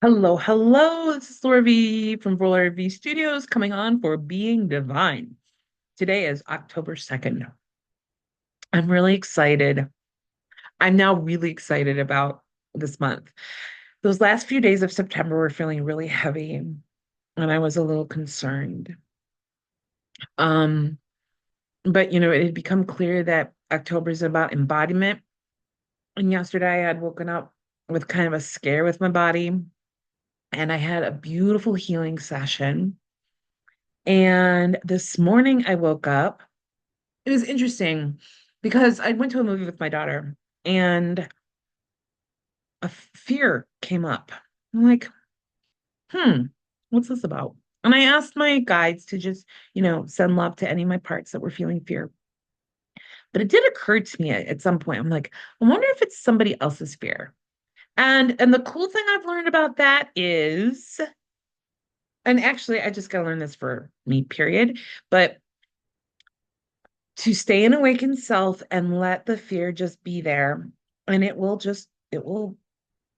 Hello, hello. This is Laura V from Laura V Studios coming on for Being Divine. Today is October 2nd. I'm really excited. I'm now really excited about this month. Those last few days of September were feeling really heavy, and I was a little concerned. Um, but it had become clear that October is about embodiment. And yesterday I had woken up with kind of a scare with my body, and I had a beautiful healing session. And this morning I woke up. It was interesting because I went to a movie with my daughter and a fear came up. I'm like, hmm, what's this about? And I asked my guides to just, send love to any of my parts that were feeling fear. But it did occur to me at some point, I'm like, I wonder if it's somebody else's fear. And the cool thing I've learned about that is, and actually I just gotta learn this for me, period. But to stay in awakened self and let the fear just be there, and it will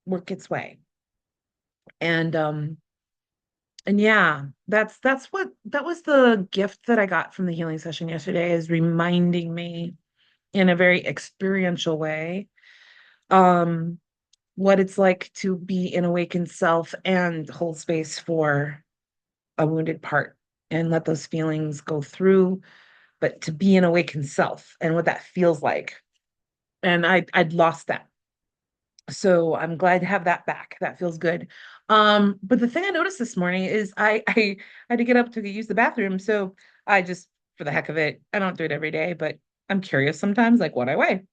work its way. And yeah, that was the gift that I got from the healing session yesterday, is reminding me in a very experiential way um what it's like to be in awakened self and hold space for a wounded part and let those feelings go through, but to be in awakened self and what that feels like. And I'd lost that. So I'm glad to have that back. That feels good. But the thing I noticed this morning is I had to get up to use the bathroom. So I just, for the heck of it, I don't do it every day, but I'm curious sometimes, like what I weigh.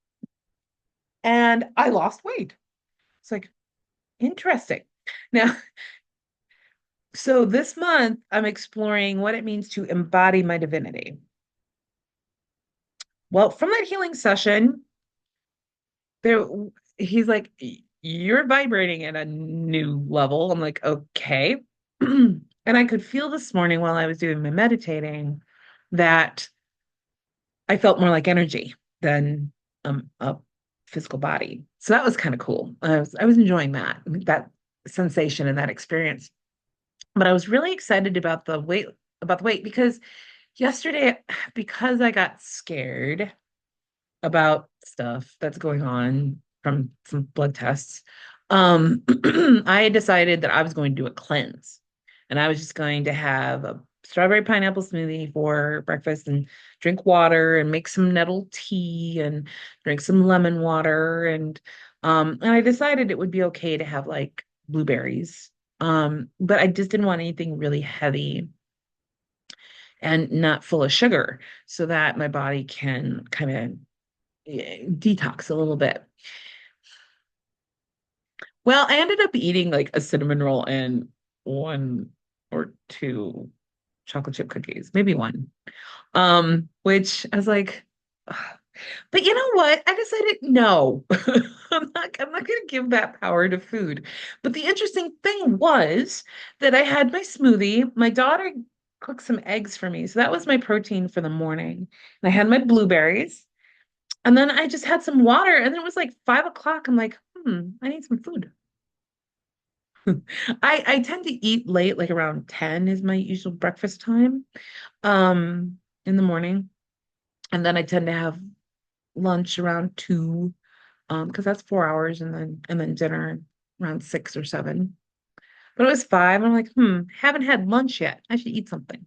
And I lost weight. It's like interesting. Now, so this month I'm exploring what it means to embody my divinity. Well, from that healing session, there he's like, you're vibrating at a new level. I'm like, okay. And I could feel this morning while I was doing my meditating that I felt more like energy than a physical body. So that was kind of cool. I was enjoying that sensation and that experience. But I was really excited about the weight because yesterday, because I got scared about stuff that's going on from some blood tests, I decided that I was going to do a cleanse. And I was just going to have a strawberry pineapple smoothie for breakfast and drink water and make some nettle tea and drink some lemon water. And I decided it would be okay to have like blueberries. But I just didn't want anything really heavy and not full of sugar so that my body can kind of detox a little bit. Well, I ended up eating like a cinnamon roll and one or two chocolate chip cookies, maybe one. Which I was like, ugh. But you know what? I decided no. I'm not gonna give that power to food. But the interesting thing was that I had my smoothie. My daughter cooked some eggs for me. So that was my protein for the morning. And I had my blueberries. And then I just had some water, and then it was like 5 o'clock. I'm like, I need some food. I tend to eat late, like around 10 is my usual breakfast time, in the morning. And then I tend to have lunch around 2, because that's 4 hours, and then dinner around 6 or 7. But it was 5. I'm like, haven't had lunch yet. I should eat something.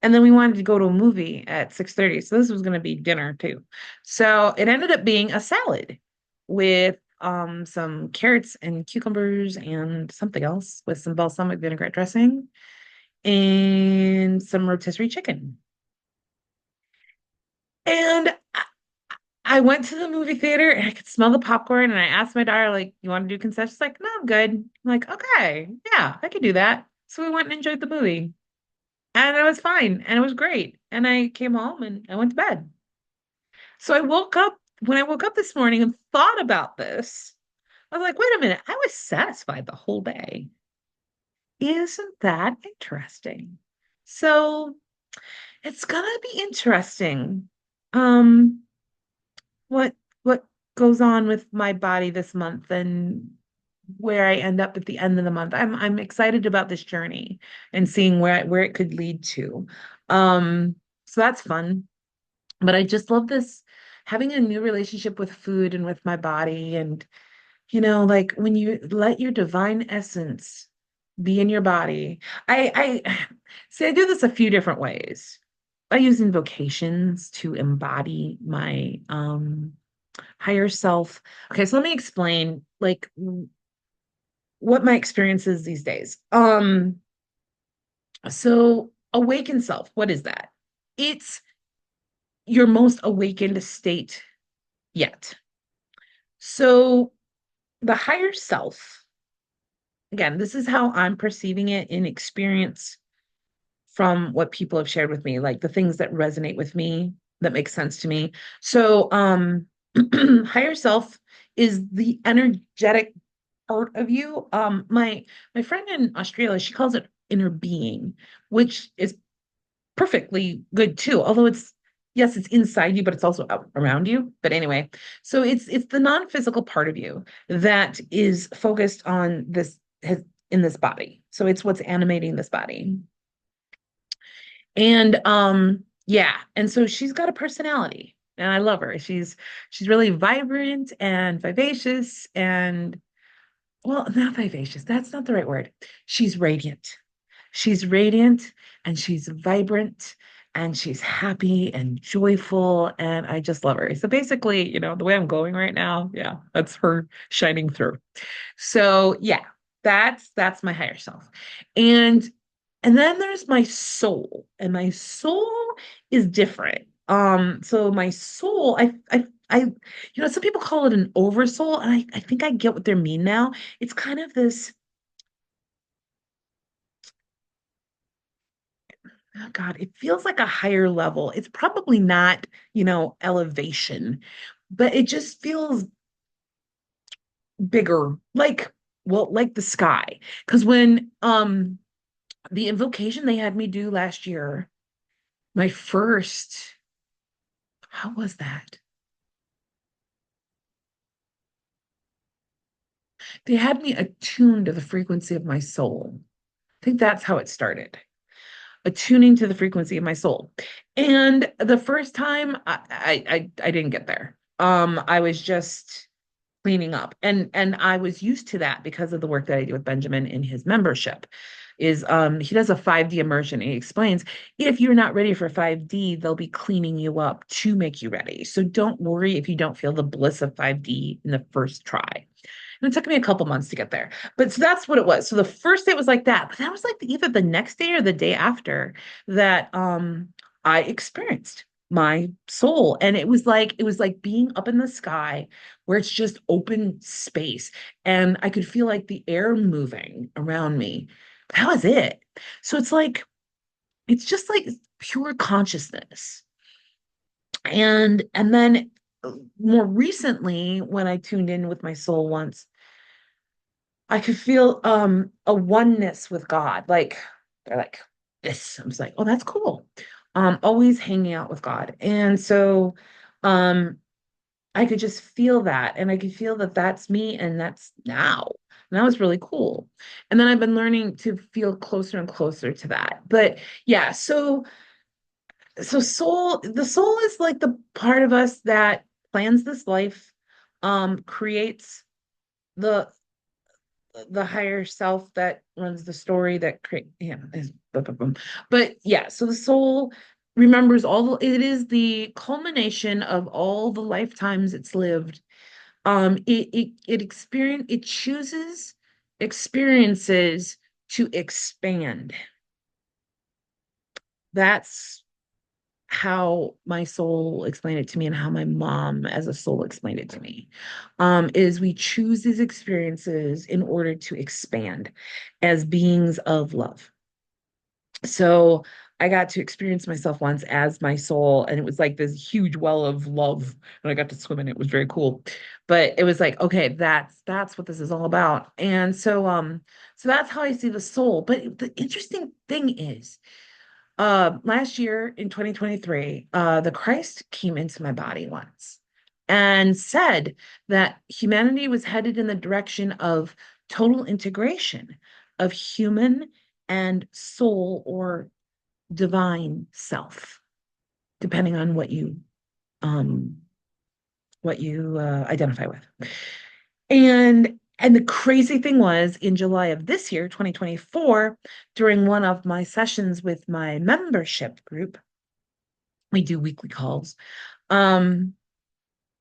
And then we wanted to go to a movie at 6:30. So this was going to be dinner too. So it ended up being a salad with some carrots and cucumbers and something else with some balsamic vinaigrette dressing and some rotisserie chicken. And I went to the movie theater and I could smell the popcorn, and I asked my daughter, like, you want to do concessions? She's like, no, I'm good. I'm like, okay, yeah, I could do that. So we went and enjoyed the movie. And it was fine and it was great. And I came home and I went to bed. So when I woke up this morning and thought about this, I was like, wait a minute, I was satisfied the whole day. Isn't that interesting? So it's gonna be interesting. Um, what what goes on with my body this month and where I end up at the end of the month. I'm excited about this journey and seeing where it could lead to. So that's fun. But I just love this having a new relationship with food and with my body. And, like when you let your divine essence be in your body. I see I do this a few different ways. I use invocations to embody my higher self. Okay, so let me explain like what my experience is these days. So awakened self, what is that? It's your most awakened state yet. So the higher self, again, this is how I'm perceiving it in experience from what people have shared with me, like the things that resonate with me, that make sense to me. So higher self is the energetic part of you. My friend in Australia, she calls it inner being, which is perfectly good too. Although it's yes, it's inside you, but it's also out around you. But anyway, so it's the non-physical part of you that is focused on this in this body. So it's what's animating this body. And yeah, and so she's got a personality and I love her. She's really vibrant and vivacious and well, not vivacious. That's not the right word. She's radiant. She's radiant and she's vibrant and she's happy and joyful. And I just love her. So basically, the way I'm going right now, yeah, that's her shining through. So yeah, that's my higher self. And and then there's my soul. And my soul is different. So my soul, some people call it an oversoul, and I think I get what they mean now. It's kind of this, oh God, it feels like a higher level. It's probably not, elevation, but it just feels bigger, like, well, like the sky. Because when the invocation they had me do last year, my first, how was that? They had me attuned to the frequency of my soul. I think that's how it started. Attuning to the frequency of my soul. And the first time I didn't get there. I was just cleaning up. And I was used to that because of the work that I do with Benjamin in his membership. Is he does a 5D immersion. And he explains if you're not ready for 5D, they'll be cleaning you up to make you ready. So don't worry if you don't feel the bliss of 5D in the first try. And it took me a couple months to get there. But so that's what it was. So the first day was like that. But that was like either the next day or the day after that I experienced my soul. And it was like being up in the sky where it's just open space. And I could feel like the air moving around me. That was it. So it's just like pure consciousness. And then more recently, when I tuned in with my soul once, I could feel a oneness with God. Like they're like this. I was like, oh, that's cool. Always hanging out with God. And so um I could just feel that and I could feel that that's me and that's now. And that was really cool. And then I've been learning to feel closer and closer to that. But yeah, so the soul is like the part of us that plans this life, creates the the higher self that runs the story that create is blah, blah, blah. But yeah, so the soul remembers it is the culmination of all the lifetimes it's lived. It chooses experiences to expand. That's how my soul explained it to me and how my mom as a soul explained it to me, is we choose these experiences in order to expand as beings of love. So I got to experience myself once as my soul, and it was like this huge well of love, and I got to swim in it. It was very cool. But it was like, okay, that's what this is all about. And so that's how I see the soul. But the interesting thing is, last year in 2023, the Christ came into my body once and said that humanity was headed in the direction of total integration of human and soul or divine self, depending on um, what you identify with. And the crazy thing was in July of this year, 2024, during one of my sessions with my membership group, we do weekly calls. Um,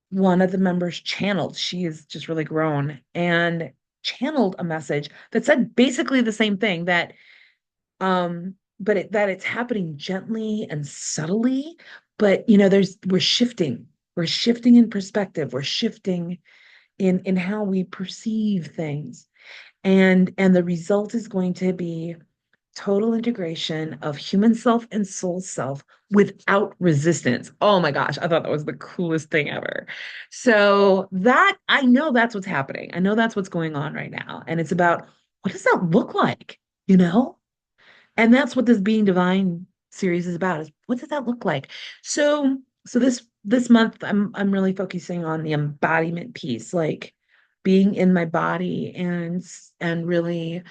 one of the members channeled, she is just really grown and channeled a message that said basically the same thing that it's happening gently and subtly, but we're shifting in perspective, we're shifting in how we perceive things. And the result is going to be total integration of human self and soul self without resistance. Oh my gosh, I thought that was the coolest thing ever. So that I know that's what's happening. I know that's what's going on right now. And it's about what does that look like? You know? And that's what this Being Divine series is about, is what does that look like? So this month I'm really focusing on the embodiment piece, like being in my body and really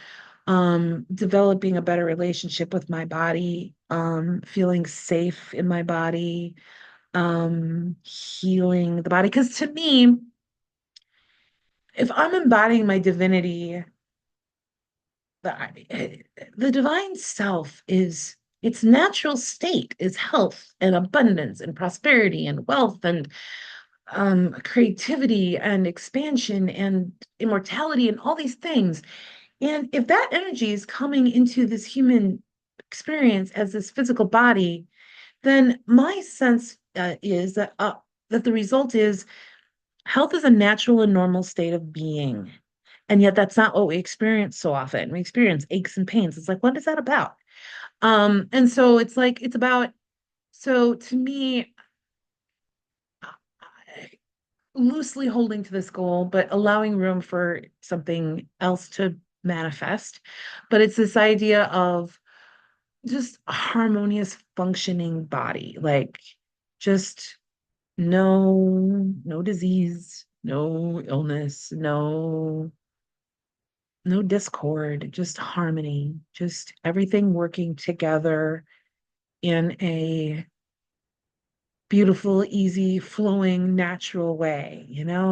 developing a better relationship with my body, feeling safe in my body, healing the body. Because to me, if I'm embodying my divinity, the divine self is its natural state is health and abundance and prosperity and wealth and creativity and expansion and immortality and all these things. And if that energy is coming into this human experience as this physical body, then my sense is that the result is health is a natural and normal state of being. And yet that's not what we experience so often. We experience aches and pains. It's like, what is that about? And so it's like, it's about, so to me, loosely holding to this goal, but allowing room for something else to manifest. But it's this idea of just a harmonious functioning body, like just no disease, no illness, no discord, just harmony, just everything working together in a beautiful, easy, flowing, natural way,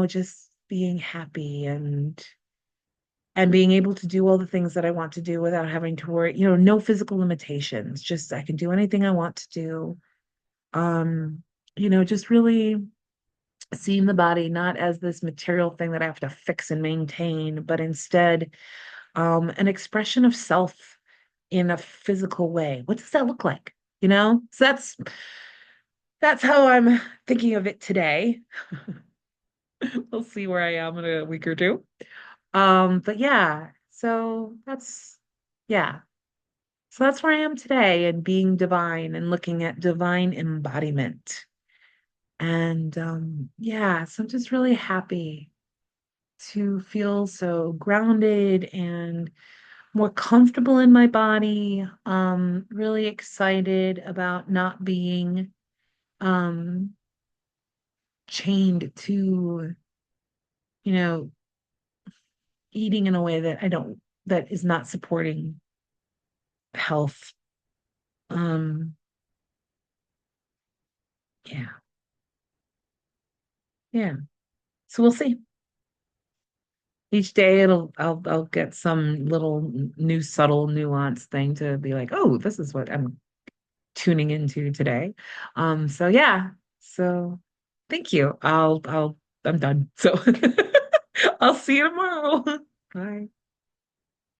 just being happy and being able to do all the things that I want to do without having to worry, no physical limitations, just I can do anything I want to do. Um, just really seeing the body not as this material thing that I have to fix and maintain, but instead an expression of self in a physical way. What does that look like? So that's how I'm thinking of it today. We'll see where I am in a week or two. But yeah, yeah. So that's where I am today and being divine and looking at divine embodiment. And yeah, so I'm just really happy to feel so grounded and more comfortable in my body. Really excited about not being um chained to, you know, eating in a way that is not supporting health. Um, yeah, yeah. So we'll see. Each day I'll get some little new subtle nuance thing to be like, oh, this is what I'm tuning into today. So yeah. So thank you. I'm done. So I'll see you tomorrow. Bye.